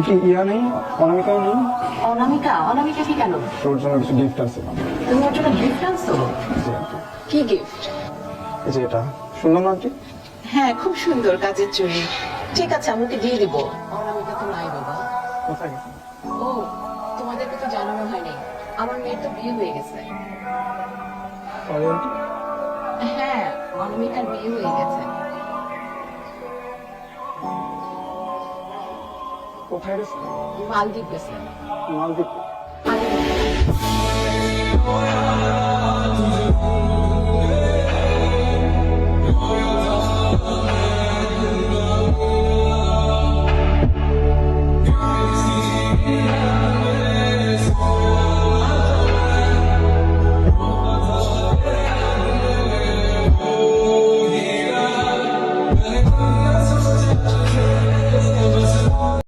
কি ইয়া নেই, অনামিকাও নেই? অনামিকা? অনামিকা কি কেন? তোর জন্য কিছু গিফট আছে। তুমি ওর জন্য গিফট আনছো? জি আন্টি। কি গিফট? এই যে এটা সুন্দর না আন্টি? হ্যাঁ, খুব সুন্দর কাজের চুড়ি। ঠিক আছে, আমাকে দিয়ে দিব। অনামিকা তো নাই বাবা। কোথায় গেছে? ও, তোমাদেরকে তো জানানো হয়নি, আমার মেয়ের তো বিয়ে হয়ে গেছে। Sorry aunty. হ্যাঁ, অনামিকার বিয়ে হয়ে গেছে। কোথায় গেছে? মালদ্বীপ গেছে। মালদ্বীপ? আরে